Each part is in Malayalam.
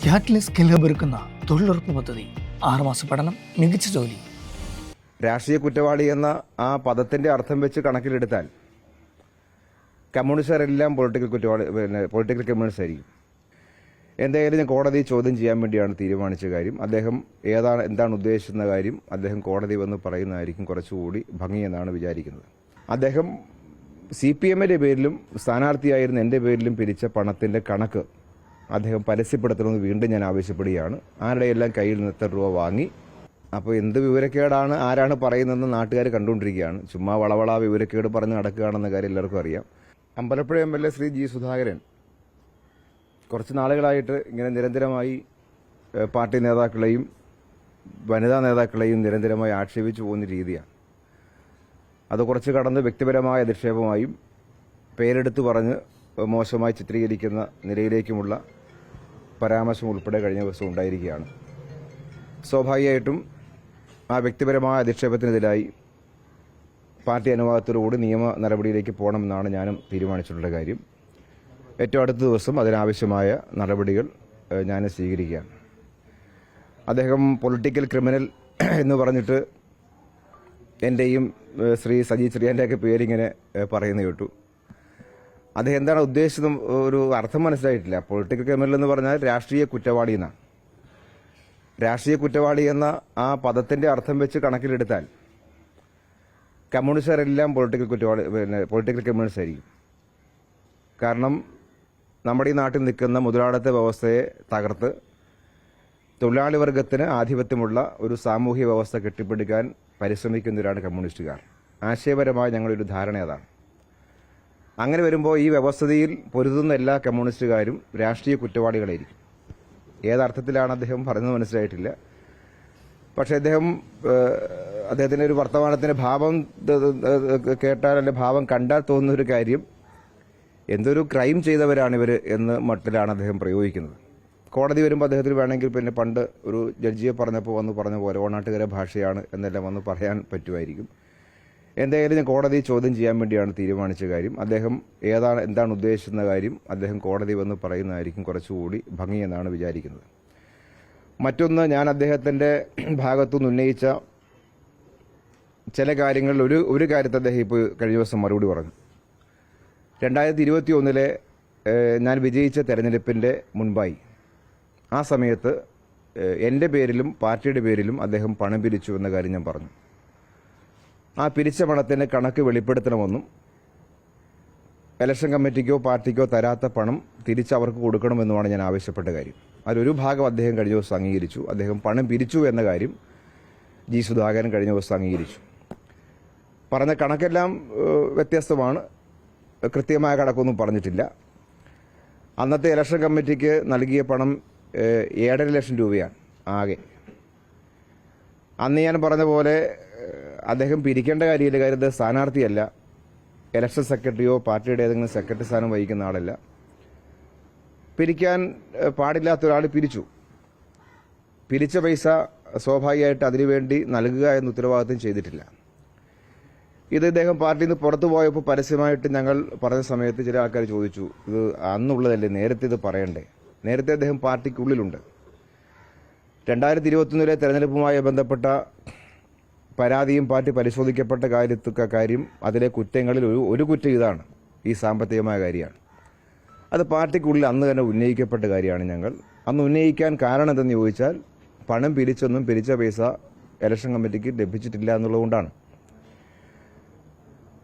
കാറ്റലിസ്റ്റ് സ്കിൽ ഹബ് ഒരുക്കുന്ന തൊഴിലുറപ്പ് പദ്ധതി 6 മാസ പഠനം, മികച്ച ജോലി. രാഷ്ട്രീയ കുറ്റവാളി എന്ന ആ പദത്തിന്റെ അർത്ഥം വെച്ച് കണക്കിലെടുത്താൽ കമ്മ്യൂണിസ്റ്റുകാരെല്ലാം പൊളിറ്റിക്കൽ കമ്മ്യൂണിസ്റ്റ് ആയിരിക്കും. എന്തായാലും ഞാൻ കോടതി ചോദ്യം ചെയ്യാൻ വേണ്ടിയാണ് തീരുമാനിച്ച കാര്യം. അദ്ദേഹം എന്താണ് ഉദ്ദേശിക്കുന്ന കാര്യം അദ്ദേഹം കോടതി വന്ന് പറയുന്നതായിരിക്കും കുറച്ചുകൂടി ഭംഗിയെന്നാണ് വിചാരിക്കുന്നത്. അദ്ദേഹം CPM-ന്റെ പേരിലും സ്ഥാനാർത്ഥിയായിരുന്ന എൻ്റെ പേരിലും പിരിച്ച പണത്തിന്റെ കണക്ക് അദ്ദേഹം പരസ്യപ്പെടുത്തണമെന്ന് വീണ്ടും ഞാൻ ആവശ്യപ്പെടുകയാണ്. ആരുടെയെല്ലാം കയ്യിൽ നിന്ന് എത്ര രൂപ വാങ്ങി, അപ്പോൾ എന്ത് വിവരക്കേടാണ് ആരാണ് പറയുന്നതെന്ന് നാട്ടുകാർ കണ്ടുകൊണ്ടിരിക്കുകയാണ്. ചുമ്മാ വളവള വിവരക്കേട് പറഞ്ഞ് നടക്കുകയാണെന്ന കാര്യം എല്ലാവർക്കും അറിയാം. Ambalappuzha MLA Shri G. സുധാകരൻ കുറച്ച് നാളുകളായിട്ട് ഇങ്ങനെ നിരന്തരമായി പാർട്ടി നേതാക്കളെയും വനിതാ നേതാക്കളെയും നിരന്തരമായി ആക്ഷേപിച്ചു പോകുന്ന രീതിയാണ്. അത് കുറച്ച് കടന്ന് വ്യക്തിപരമായ അധിക്ഷേപമായും പേരെടുത്ത് പറഞ്ഞ് മോശമായി ചിത്രീകരിക്കുന്ന നിലയിലേക്കുമുള്ള പരാമർശം ഉൾപ്പെടെ കഴിഞ്ഞ ദിവസം ഉണ്ടായിരിക്കുകയാണ്. സ്വാഭാവികമായിട്ടും ആ വ്യക്തിപരമായ അധിക്ഷേപത്തിനെതിരായി പാർട്ടി അനുവാദത്തോടുകൂടി നിയമ നടപടിയിലേക്ക് പോകണമെന്നാണ് ഞാനും തീരുമാനിച്ചിട്ടുള്ള കാര്യം. ഏറ്റവും അടുത്ത ദിവസം അതിനാവശ്യമായ നടപടികൾ ഞാൻ സ്വീകരിക്കുകയാണ്. അദ്ദേഹം പൊളിറ്റിക്കൽ ക്രിമിനൽ എന്ന് പറഞ്ഞിട്ട് എൻ്റെയും ശ്രീ സജി ചെറിയാൻ്റെയൊക്കെ പേരിങ്ങനെ പറയുന്നത് കേട്ടു. അദ്ദേഹം എന്താണ് ഉദ്ദേശിച്ചതും ഒരു അർത്ഥം മനസ്സിലായിട്ടില്ല. പൊളിറ്റിക്കൽ ക്രിമിനൽ എന്ന് പറഞ്ഞാൽ രാഷ്ട്രീയ കുറ്റവാളി എന്നാണ്. രാഷ്ട്രീയ കുറ്റവാളി എന്ന ആ പദത്തിന്റെ അർത്ഥം വെച്ച് കണക്കിലെടുത്താൽ കമ്മ്യൂണിസ്റ്റുകാരെല്ലാം പൊളിറ്റിക്കൽ കമ്മ്യൂണിസ്റ്റ് ആയിരിക്കും. കാരണം നമ്മുടെ ഈ നാട്ടിൽ നിൽക്കുന്ന മുതലാളിത്ത വ്യവസ്ഥയെ തകർത്ത് തൊഴിലാളി വർഗത്തിന് ആധിപത്യമുള്ള ഒരു സാമൂഹ്യ വ്യവസ്ഥ കെട്ടിപ്പടുക്കാൻ പരിശ്രമിക്കുന്നവരാണ് കമ്മ്യൂണിസ്റ്റുകാർ. ആശയപരമായി ഞങ്ങളൊരു ധാരണ അതാണ്. അങ്ങനെ വരുമ്പോൾ ഈ വ്യവസ്ഥയിൽ പൊരുതുന്ന എല്ലാ കമ്മ്യൂണിസ്റ്റുകാരും രാഷ്ട്രീയ കുറ്റവാളികളായിരിക്കും. ഏതർത്ഥത്തിലാണ് അദ്ദേഹം പറഞ്ഞത് മനസ്സിലായിട്ടില്ല. പക്ഷെ അദ്ദേഹത്തിന്റെ ഒരു വർത്തമാനത്തിന്റെ ഭാവം കേട്ടാൽ അല്ലെ ഭാവം കണ്ടാൽ തോന്നുന്ന ഒരു കാര്യം എന്തൊരു ക്രൈം ചെയ്തവരാണിവർ എന്ന് മട്ടിലാണ് അദ്ദേഹം പ്രയോഗിക്കുന്നത്. കോടതി വരുമ്പോൾ അദ്ദേഹത്തിന് വേണമെങ്കിൽ പിന്നെ പണ്ട് ഒരു ജഡ്ജിയെ പറഞ്ഞപ്പോൾ വന്ന് പറഞ്ഞ പോലെ ഓണാട്ടുകര ഭാഷയാണ് എന്നെല്ലാം വന്ന് പറയാൻ പറ്റുമായിരിക്കും. എന്തായാലും ഞാൻ കോടതി ചോദ്യം ചെയ്യാൻ വേണ്ടിയാണ് തീരുമാനിച്ച കാര്യം. അദ്ദേഹം എന്താണ് ഉദ്ദേശിക്കുന്ന കാര്യം അദ്ദേഹം കോടതി വന്ന് പറയുന്നതായിരിക്കും കുറച്ചുകൂടി ഭംഗിയെന്നാണ് വിചാരിക്കുന്നത്. മറ്റൊന്ന്, ഞാൻ അദ്ദേഹത്തിന്റെ ഭാഗത്തുനിന്ന് ഉന്നയിച്ച ചില കാര്യങ്ങളിൽ ഒരു കാര്യത്തെ അദ്ദേഹം ഇപ്പോൾ കഴിഞ്ഞ ദിവസം മറുപടി പറഞ്ഞു. 2021 ഞാൻ വിജയിച്ച തെരഞ്ഞെടുപ്പിന്റെ മുൻപായി ആ സമയത്ത് എൻ്റെ പേരിലും പാർട്ടിയുടെ പേരിലും അദ്ദേഹം പണം പിരിച്ചു എന്ന കാര്യം ഞാൻ പറഞ്ഞു. ആ പിരിച്ച പണത്തിന്റെ കണക്ക് വെളിപ്പെടുത്തണമെന്നും ഇലക്ഷൻ കമ്മിറ്റിക്കോ പാർട്ടിക്കോ തരാത്ത പണം തിരിച്ചവർക്ക് കൊടുക്കണമെന്നുമാണ് ഞാൻ ആവശ്യപ്പെട്ട കാര്യം. അതിലൊരു ഭാഗം അദ്ദേഹം കഴിഞ്ഞ ദിവസം അംഗീകരിച്ചു. അദ്ദേഹം പണം പിരിച്ചു എന്ന കാര്യം G. സുധാകരൻ കഴിഞ്ഞ ദിവസം അംഗീകരിച്ചു. പറഞ്ഞ കണക്കെല്ലാം വ്യത്യസ്തമാണ്. കൃത്യമായ കണക്കൊന്നും പറഞ്ഞിട്ടില്ല. അന്നത്തെ ഇലക്ഷൻ കമ്മിറ്റിക്ക് നൽകിയ പണം 7.5 ലക്ഷം രൂപയാണ് ആകെ. അന്ന് ഞാൻ പറഞ്ഞ പോലെ അദ്ദേഹം പിരിക്കേണ്ട കാര്യമില്ല. കാര്യം അദ്ദേഹം സ്ഥാനാർത്ഥിയല്ല, ഇലക്ഷൻ സെക്രട്ടറിയോ പാർട്ടിയുടെ ഏതെങ്കിലും സെക്രട്ടറി സ്ഥാനം വഹിക്കുന്ന ആളല്ല. പിരിക്കാൻ പാടില്ലാത്ത ഒരാൾ പിരിച്ചു. പിരിച്ച പൈസ സ്വാഭാവികമായിട്ട് അതിനുവേണ്ടി നൽകുക എന്ന ഉത്തരവാദിത്വം ചെയ്തിട്ടില്ല. ഇത് ഇദ്ദേഹം പാർട്ടിയിൽ നിന്ന് പുറത്തു പോയപ്പോൾ പരസ്യമായിട്ട് ഞങ്ങൾ പറഞ്ഞ സമയത്ത് ചില ആൾക്കാർ ചോദിച്ചു, ഇത് അന്നുള്ളതല്ലേ, നേരത്തെ ഇത് പറയണ്ടേ? നേരത്തെ അദ്ദേഹം പാർട്ടിക്കുള്ളിലുണ്ട്. 2021 തെരഞ്ഞെടുപ്പുമായി ബന്ധപ്പെട്ട പരാതിയും പാർട്ടി പരിശോധിക്കപ്പെട്ട കാര്യം അതിലെ കുറ്റങ്ങളിൽ ഒരു കുറ്റം ഇതാണ്, ഈ സാമ്പത്തികമായ കാര്യമാണ്. അത് പാർട്ടിക്കുള്ളിൽ അന്ന് തന്നെ ഉന്നയിക്കപ്പെട്ട കാര്യമാണ്. ഞങ്ങൾ അന്ന് ഉന്നയിക്കാൻ കാരണം എന്തെന്ന് ചോദിച്ചാൽ പണം പിരിച്ചൊന്നും പിരിച്ച പൈസ ഇലക്ഷൻ കമ്മിറ്റിക്ക് ലഭിച്ചിട്ടില്ല എന്നുള്ളതുകൊണ്ടാണ്.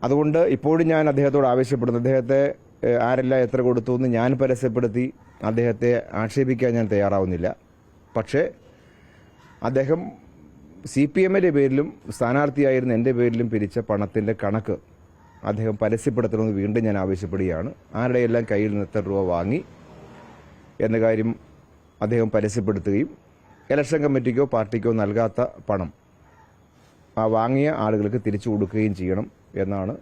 അതുകൊണ്ട് ഇപ്പോഴും ഞാൻ അദ്ദേഹത്തോട് ആവശ്യപ്പെടുന്നു, അദ്ദേഹത്തെ ആരെല്ലാം എത്ര കൊടുത്തു എന്ന് ഞാൻ പരസ്യപ്പെടുത്തി അദ്ദേഹത്തെ ആക്ഷേപിക്കാൻ ഞാൻ തയ്യാറാവുന്നില്ല. പക്ഷേ അദ്ദേഹം CPM-ന്റെ പേരിലും സ്ഥാനാർത്ഥിയായിരുന്ന എൻ്റെ പേരിലും പിരിച്ച പണത്തിന്റെ കണക്ക് അദ്ദേഹം പരസ്യപ്പെടുത്തണമെന്ന് വീണ്ടും ഞാൻ ആവശ്യപ്പെടുകയാണ്. ആരുടെയെല്ലാം കയ്യിൽ നിന്ന് എത്ര രൂപ വാങ്ങി എന്ന കാര്യം അദ്ദേഹം പരസ്യപ്പെടുത്തുകയും ഇലക്ഷൻ കമ്മിറ്റിക്കോ പാർട്ടിക്കോ നൽകാത്ത പണം ആ വാങ്ങിയ ആളുകൾക്ക് തിരിച്ചു കൊടുക്കുകയും ചെയ്യണം എന്നാണ്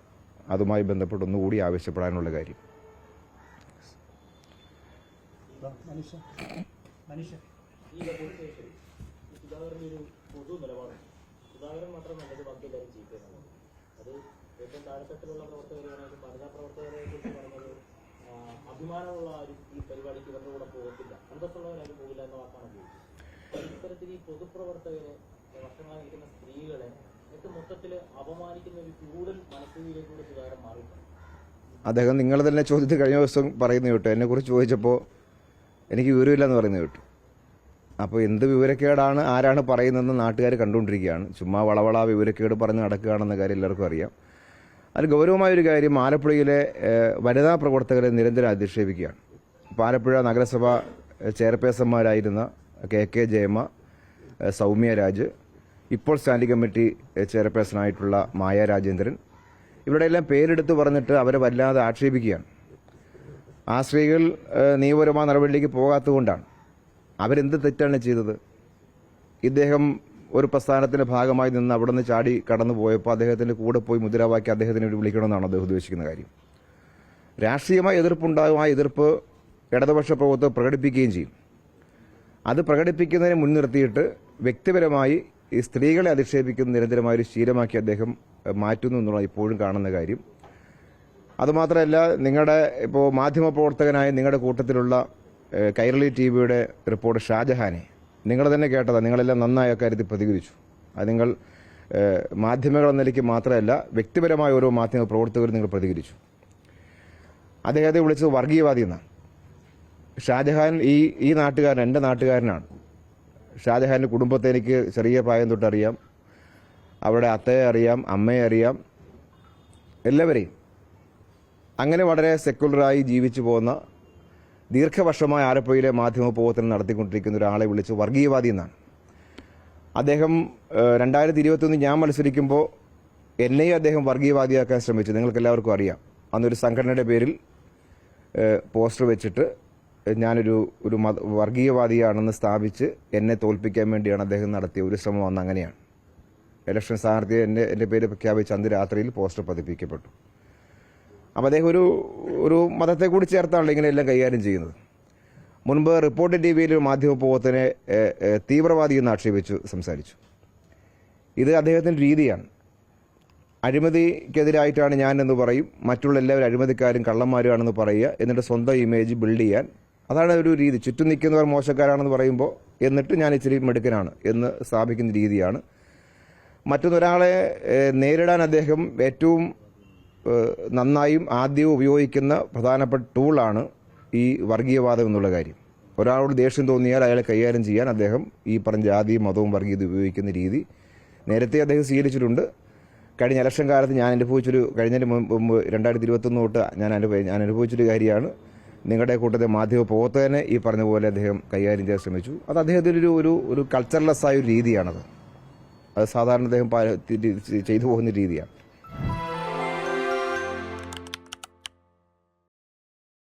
അതുമായി ബന്ധപ്പെട്ട് ഒന്നുകൂടി ആവശ്യപ്പെടാനുള്ള കാര്യം. സുധാകരൻ മാത്രമല്ല, ഇത് ബാക്കി എല്ലാവരും ചെയ്യിക്കുന്നത്. അത് ഏറ്റവും താഴെത്തട്ടിലുള്ള പ്രവർത്തകരെയാണെങ്കിലും വനിതാ പ്രവർത്തകരെ കുറിച്ച് പറഞ്ഞത് അഭിമാനമുള്ള ആരും ഈ പരിപാടിക്ക് ഇവരുടെ കൂടെ പോകത്തില്ല, അന്തസ്സുള്ളവരാരും പോകില്ല എന്ന വാക്കാണ് ഉപയോഗിച്ചത്. ഇത്തരത്തിൽ ഈ പൊതുപ്രവർത്തകരെ, വർഷങ്ങളായി നിൽക്കുന്ന സ്ത്രീകളെ മൊത്തത്തിൽ അപമാനിക്കുന്ന ഒരു കൂടുതൽ മനസ്ഥിതിയിലേക്കൂടെ സുധാകരൻ മാറിയിട്ടുണ്ട്. അദ്ദേഹം നിങ്ങൾ തന്നെ ചോദ്യത്തിൽ കഴിഞ്ഞ ദിവസം പറയുന്നത് കേട്ടു, എന്നെക്കുറിച്ച് ചോദിച്ചപ്പോൾ എനിക്ക് വിവരമില്ലെന്ന് പറയുന്നത് കേട്ടു. അപ്പോൾ എന്ത് വിവരക്കേടാണ് ആരാണ് പറയുന്നതെന്ന് നാട്ടുകാർ കണ്ടുകൊണ്ടിരിക്കുകയാണ്. ചുമ്മാ വളവള വിവരക്കേട് പറഞ്ഞ് നടക്കുകയാണെന്ന കാര്യം എല്ലാവർക്കും അറിയാം. അതിൽ ഗൗരവമായൊരു കാര്യം, ആലപ്പുഴയിലെ വനിതാ പ്രവർത്തകരെ നിരന്തരം അധിക്ഷേപിക്കുകയാണ്. ഇപ്പോൾ ആലപ്പുഴ നഗരസഭ ചെയർപേഴ്സന്മാരായിരുന്ന കെ ജയമ്മ, സൗമ്യ രാജ്, ഇപ്പോൾ സ്റ്റാൻഡിംഗ് കമ്മിറ്റി ചെയർപേഴ്സണായിട്ടുള്ള മായ രാജേന്ദ്രൻ, ഇവരുടെ എല്ലാം പേരെടുത്ത് പറഞ്ഞിട്ട് അവരെ വല്ലാതെ ആക്ഷേപിക്കുകയാണ്. ആ സ്ത്രീകൾ നിയമപരമായ നടപടിയിലേക്ക് പോകാത്തതുകൊണ്ടാണ്. അവരെന്ത് തെറ്റാണ് ചെയ്തത്? ഇദ്ദേഹം ഒരു പ്രസ്ഥാനത്തിന്റെ ഭാഗമായി നിന്ന് അവിടെ നിന്ന് ചാടി കടന്നു പോയപ്പോൾ അദ്ദേഹത്തിന്റെ കൂടെ പോയി മുദ്രാവാക്കി അദ്ദേഹത്തിനെ വിളിക്കണമെന്നാണ് അദ്ദേഹം ഉദ്ദേശിക്കുന്ന കാര്യം. രാഷ്ട്രീയമായ എതിർപ്പുണ്ടാകും. ആ എതിർപ്പ് ഇടതുപക്ഷ പ്രവർത്തകർ പ്രകടിപ്പിക്കുകയും ചെയ്യും. അത് പ്രകടിപ്പിക്കുന്നതിനെ മുൻനിർത്തിയിട്ട് വ്യക്തിപരമായി ഈ സ്ത്രീകളെ അധിക്ഷേപിക്കുന്ന നിരന്തരമായൊരു ശീലമാക്കി അദ്ദേഹം മാറ്റുന്നു എന്നുള്ള ഇപ്പോഴും കാണുന്ന കാര്യം. അതുമാത്രമല്ല, നിങ്ങളുടെ ഇപ്പോൾ മാധ്യമപ്രവർത്തകനായ നിങ്ങളുടെ കൂട്ടത്തിലുള്ള കൈരളി ടിവിയുടെ റിപ്പോർട്ടർ ഷാജഹാനെ നിങ്ങൾ തന്നെ കേട്ടതാണ്. നിങ്ങളെല്ലാം നന്നായ കാര്യത്തിൽ പ്രതികരിച്ചു. അത് നിങ്ങൾ മാധ്യമങ്ങൾ എന്ന നിലയ്ക്ക് മാത്രമല്ല, വ്യക്തിപരമായ ഓരോ മാധ്യമ പ്രവർത്തകരും നിങ്ങൾ പ്രതികരിച്ചു. അദ്ദേഹത്തെ വിളിച്ചത് വർഗീയവാദി എന്നാണ്. ഷാജഹാൻ ഈ നാട്ടുകാരൻ, എൻ്റെ നാട്ടുകാരനാണ്. ഷാജഹാൻ്റെ കുടുംബത്തെ എനിക്ക് ചെറിയ പ്രായം തൊട്ടറിയാം. അവിടെ അത്തയെ അറിയാം, അമ്മയെ അറിയാം, എല്ലാവരെയും. അങ്ങനെ വളരെ സെക്യുലറായി ജീവിച്ചു പോകുന്ന ദീർഘവർഷമായ ആലപ്പുഴയിലെ മാധ്യമ പ്രവർത്തനം നടത്തിക്കൊണ്ടിരിക്കുന്ന ഒരാളെ വിളിച്ച് വർഗീയവാദി എന്നാണ്. അദ്ദേഹം 2021 ഞാൻ മത്സരിക്കുമ്പോൾ എന്നെയും അദ്ദേഹം വർഗീയവാദിയാക്കാൻ ശ്രമിച്ചു. നിങ്ങൾക്കെല്ലാവർക്കും അറിയാം. അന്നൊരു സംഘടനയുടെ പേരിൽ പോസ്റ്റർ വെച്ചിട്ട് ഞാനൊരു വർഗീയവാദിയാണെന്ന് സ്ഥാപിച്ച് എന്നെ തോൽപ്പിക്കാൻ വേണ്ടിയാണ് അദ്ദേഹം നടത്തിയ ഒരു ശ്രമം. അന്ന് അങ്ങനെയാണ് ഇലക്ഷൻ സ്ഥാനാർത്ഥിയെ എൻ്റെ പേര് പ്രഖ്യാപിച്ച് അന്ന് രാത്രിയിൽ പോസ്റ്റർ പതിപ്പിക്കപ്പെട്ടു. അപ്പോൾ അദ്ദേഹം ഒരു മതത്തെ കൂടി ചേർത്താണല്ലോ ഇങ്ങനെയെല്ലാം കൈകാര്യം ചെയ്യുന്നത്. മുൻപ് റിപ്പോർട്ടർ ടിവിയിൽ ഒരു മാധ്യമ പ്രവർത്തകനെ തീവ്രവാദി എന്ന് ആക്ഷേപിച്ചു സംസാരിച്ചു. ഇത് അദ്ദേഹത്തിൻ്റെ രീതിയാണ്. അഴിമതിക്കെതിരായിട്ടാണ് ഞാൻ എന്ന് പറയും, മറ്റുള്ള എല്ലാവരും അഴിമതിക്കാരും കള്ളന്മാരുമാണെന്ന് പറയുക, എന്നിട്ട് സ്വന്തം ഇമേജ് ബിൽഡ് ചെയ്യാൻ. അതാണ് ഒരു രീതി. ചുറ്റും നിൽക്കുന്നവർ മോശക്കാരാണെന്ന് പറയുമ്പോൾ എന്നിട്ട് ഞാൻ ഇച്ചിരി മിടുക്കനാണ് എന്ന് സ്ഥാപിക്കുന്ന രീതിയാണ്. മറ്റൊരാളെ നേരിടാൻ അദ്ദേഹം ഏറ്റവും നന്നായും ആദ്യവും ഉപയോഗിക്കുന്ന പ്രധാനപ്പെട്ട ടൂളാണ് ഈ വർഗീയവാദം എന്നുള്ള കാര്യം. ഒരാളോട് ദേഷ്യം തോന്നിയാൽ അയാളെ കൈകാര്യം ചെയ്യാൻ അദ്ദേഹം ഈ പറഞ്ഞ ജാതിയും മതവും വർഗീയത ഉപയോഗിക്കുന്ന രീതി നേരത്തെ അദ്ദേഹം സ്വീകരിച്ചിട്ടുണ്ട്. കഴിഞ്ഞ ഇലക്ഷൻ കാലത്ത് ഞാൻ കഴിഞ്ഞതിന് മുമ്പ് 2021 തൊട്ട് ഞാൻ അനുഭവിച്ചൊരു കാര്യമാണ്. നിങ്ങളുടെ കൂട്ടത്തെ മാധ്യമ പ്രവർത്തകനെ ഈ പറഞ്ഞ പോലെ അദ്ദേഹം കൈകാര്യം ചെയ്യാൻ ശ്രമിച്ചു. അത് അദ്ദേഹത്തിൻ്റെ ഒരു കൾച്ചർലെസ് ആയ ഒരു രീതിയാണത്. അത് സാധാരണ അദ്ദേഹം ചെയ്തു പോകുന്ന രീതിയാണ്.